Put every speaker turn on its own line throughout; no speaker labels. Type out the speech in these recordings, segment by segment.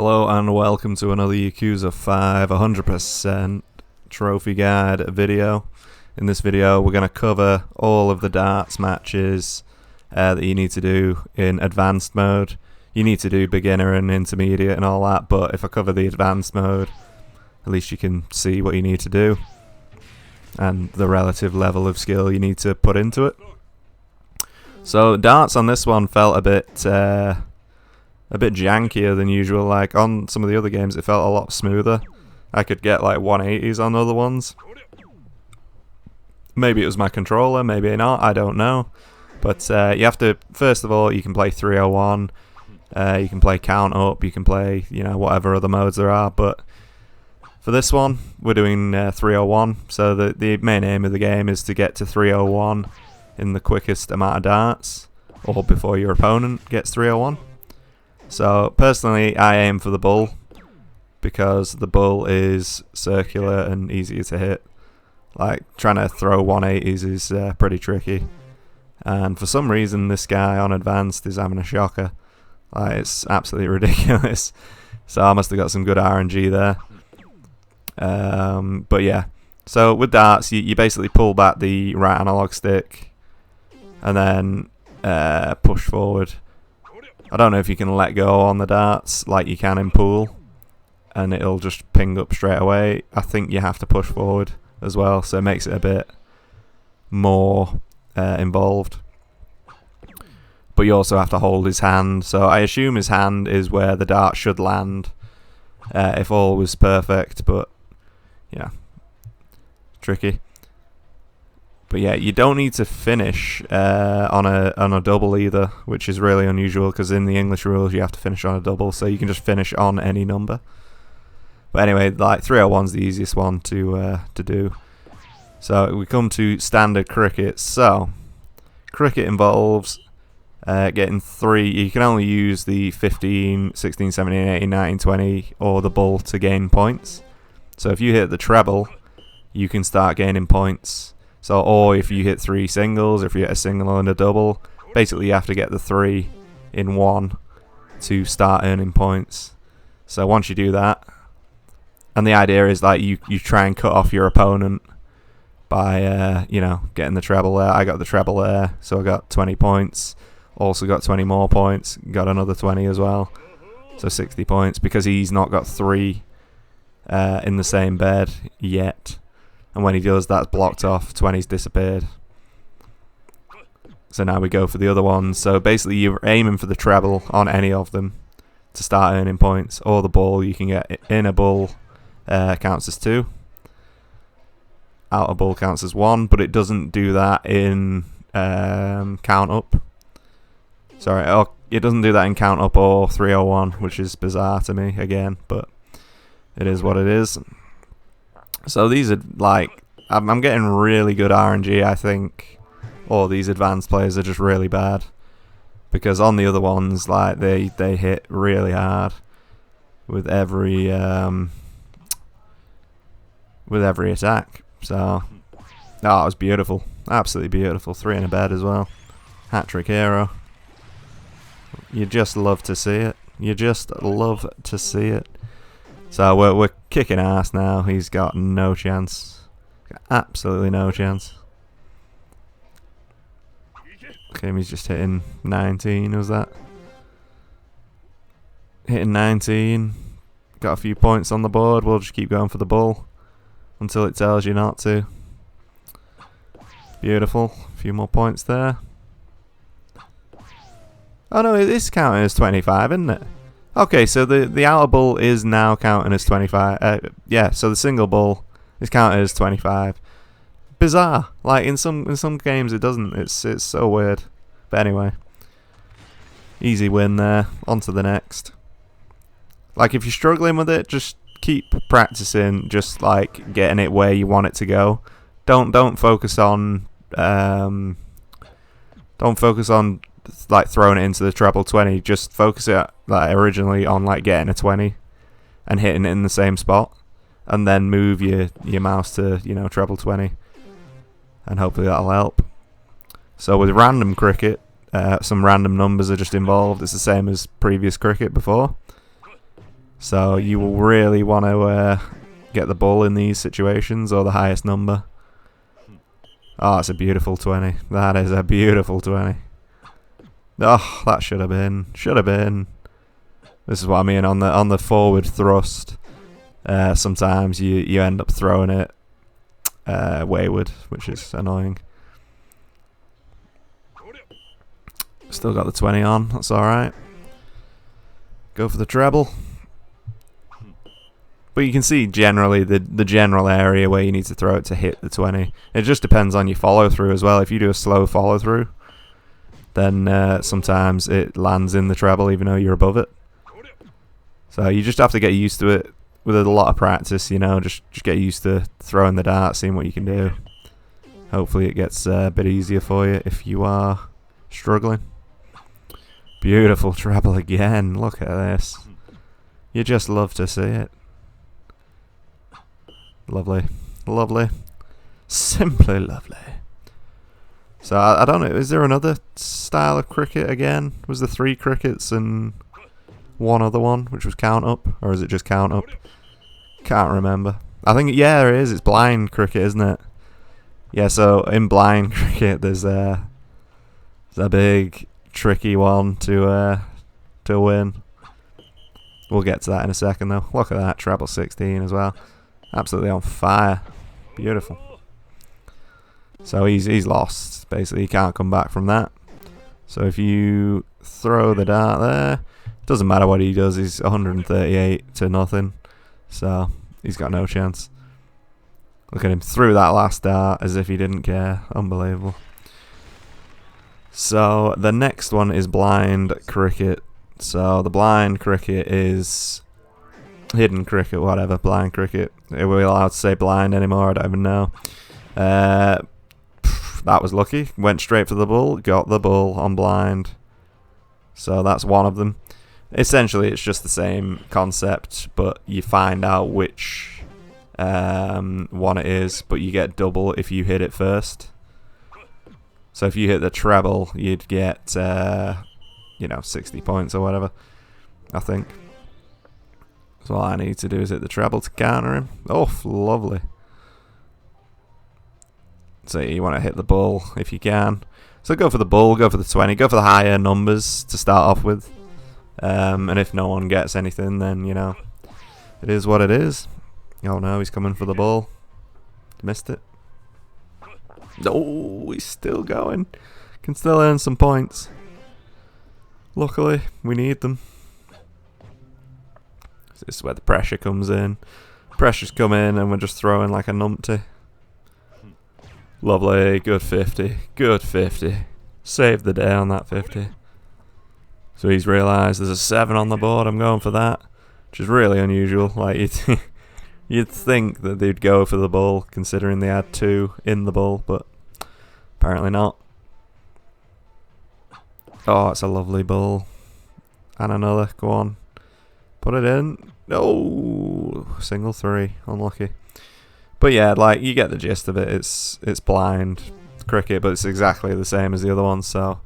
Hello and welcome to another Yakuza 5 100% trophy guide video. In this video we're going to cover all of the darts matches that you need to do in advanced mode. You need to do beginner and intermediate and all that, but if I cover the advanced mode, at least you can see what you need to do and the relative level of skill you need to put into it. So darts on this one felt a bit jankier than usual. Like on some of the other games it felt a lot smoother. I could get like 180s on other ones. Maybe it was my controller, maybe not, I don't know. But you have to, first of all, you can play 301, you can play count up, you can play, whatever other modes there are, but for this one we're doing 301. So the main aim of the game is to get to 301 in the quickest amount of darts, or before your opponent gets 301. So personally I aim for the bull, because the bull is circular and easier to hit. Like trying to throw 180s is pretty tricky, and for some reason this guy on advanced is having a shocker. Like it's absolutely ridiculous. So I must have got some good RNG there. But yeah, so with darts you basically pull back the right analog stick and then push forward. I don't know if you can let go on the darts like you can in pool and it'll just ping up straight away. I think you have to push forward as well, so it makes it a bit more involved. But you also have to hold his hand, so I assume his hand is where the dart should land if all was perfect, but yeah, tricky. But yeah, you don't need to finish on a double either, which is really unusual because in the English rules you have to finish on a double, so you can just finish on any number. But anyway, like 301's the easiest one to do. So we come to standard cricket. So cricket involves getting 3. You can only use the 15, 16, 17, 18, 19, 20 or the bull to gain points. So if you hit the treble, you can start gaining points. So, or if you hit 3 singles, if you hit a single and a double, basically you have to get the 3 in one to start earning points. So once you do that, and the idea is like you try and cut off your opponent by getting the treble there. I got the treble there, so I got 20 points. Also got 20 more points, got another 20 as well, so 60 points because he's not got 3 in the same bed yet. And when he does, that's blocked off, 20's disappeared. So now we go for the other ones. So basically you're aiming for the treble on any of them to start earning points, or the bull. You can get in a bull counts as 2. Out a bull counts as 1, but it doesn't do that in count up. Sorry, it doesn't do that in count up or 301, which is bizarre to me again, but it is what it is. So these are like, I'm getting really good RNG, I think. Or these advanced players are just really bad, because on the other ones, like they hit really hard with every attack. So it was beautiful, absolutely beautiful. 3 in a bed as well, hat-trick hero. You just love to see it. You just love to see it. So we're kicking ass now. He's got no chance. Got absolutely no chance. Okay, he's just hitting 19, was that? Hitting 19. Got a few points on the board. We'll just keep going for the bull until it tells you not to. Beautiful. A few more points there. Oh no, it is counting as 25, isn't it? Okay, so the outer bull is now counting as 25. Yeah, so the single bull is counted as 25. Bizarre. Like in some games it doesn't. It's so weird. But anyway, easy win there. On to the next. Like if you're struggling with it, just keep practicing. Just like getting it where you want it to go. Don't focus on like throwing it into the treble 20. Just focus it like originally on like getting a 20 and hitting it in the same spot, and then move your mouse to treble 20, and hopefully that'll help. So with random cricket, some random numbers are just involved. It's the same as previous cricket before. So you will really want to get the bull in these situations, or the highest number. Oh, it's a beautiful 20. That is a beautiful 20. Oh, that should have been. Should have been. This is what I mean on the forward thrust. Sometimes you end up throwing it wayward, which is annoying. Still got the 20 on. That's all right. Go for the treble. But you can see generally the general area where you need to throw it to hit the 20. It just depends on your follow through as well. If you do a slow follow through, then sometimes it lands in the treble even though you're above it. So you just have to get used to it with a lot of practice, you know, just get used to throwing the dart, seeing what you can do. Hopefully it gets a bit easier for you if you are struggling. Beautiful treble again, look at this. You just love to see it. Lovely, lovely, simply lovely. So I don't know, is there another style of cricket again? Was there 3 crickets and one other one, which was count up, or is it just count up? Can't remember. I think, yeah, there is. It's blind cricket, isn't it? Yeah, so in blind cricket, there's a big tricky one to win. We'll get to that in a second, though. Look at that, treble 16 as well. Absolutely on fire. Beautiful. So he's lost. Basically, he can't come back from that. So if you throw the dart there, doesn't matter what he does. He's 138 to nothing. So he's got no chance. Look at him threw that last dart as if he didn't care. Unbelievable. So the next one is blind cricket. So the blind cricket is hidden cricket, whatever. Blind cricket. Are we allowed to say blind anymore? I don't even know. That was lucky. Went straight for the bull. Got the bull on blind. So that's one of them. Essentially, it's just the same concept, but you find out which one it is, but you get double if you hit it first. So if you hit the treble, you'd get, 60 points or whatever, I think. So all I need to do is hit the treble to counter him. Oh, lovely. So you want to hit the bull if you can. So go for the bull, go for the 20, go for the higher numbers to start off with. And if no one gets anything, then, it is what it is. Oh no, he's coming for the ball. Missed it. Oh, he's still going. Can still earn some points. Luckily, we need them. This is where the pressure comes in. Pressure's come in and we're just throwing like a numpty. Lovely, good 50. Good 50. Saved the day on that 50. So he's realised there's a 7 on the board, I'm going for that. Which is really unusual. Like you'd think that they'd go for the bull, considering they had 2 in the bull, but apparently not. Oh, it's a lovely bull. And another, go on. Put it in. No, single 3, unlucky. But yeah, like you get the gist of it. It's blind cricket, but it's exactly the same as the other one, so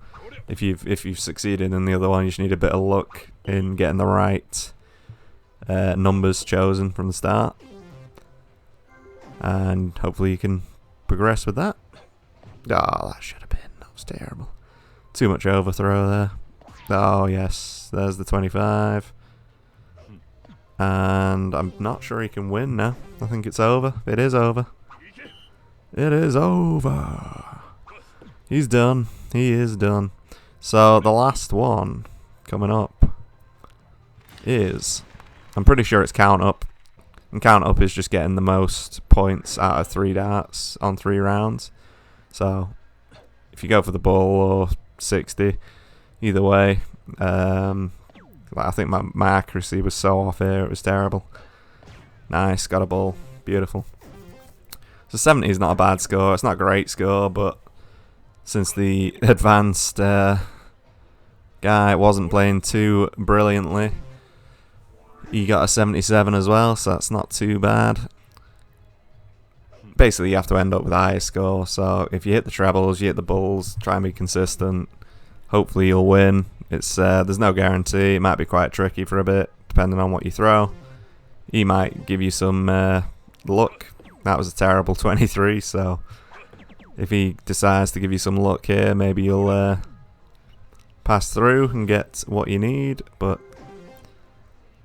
if you've succeeded in the other one, you just need a bit of luck in getting the right numbers chosen from the start, and hopefully you can progress with that. Oh, that should have been. That was terrible. Too much overthrow there. Oh yes, there's the 25, and I'm not sure he can win now. I think it's over. It is over. It is over. He's done. He is done. So the last one coming up is, I'm pretty sure it's count up. And count up is just getting the most points out of 3 darts on 3 rounds. So if you go for the bull or 60, either way, I think my accuracy was so off here, it was terrible. Nice, got a bull, beautiful. So 70 is not a bad score. It's not a great score, but since the advanced guy wasn't playing too brilliantly, he got a 77 as well, so that's not too bad. Basically, you have to end up with the highest score, so if you hit the trebles, you hit the bulls, try and be consistent. Hopefully you'll win. It's there's no guarantee. It might be quite tricky for a bit, depending on what you throw. He might give you some luck. That was a terrible 23, so if he decides to give you some luck here, maybe you'll pass through and get what you need, but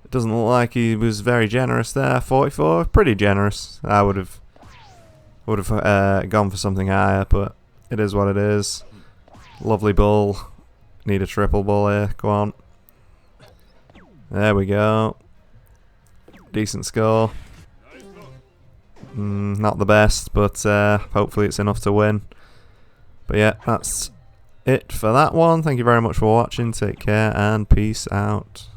it doesn't look like he was very generous there. 44, pretty generous. I would have gone for something higher, but it is what it is. Lovely bull. Need a triple bull here. Go on. There we go. Decent score. Not the best, but hopefully it's enough to win. But yeah, that's it for that one. Thank you very much for watching. Take care and peace out.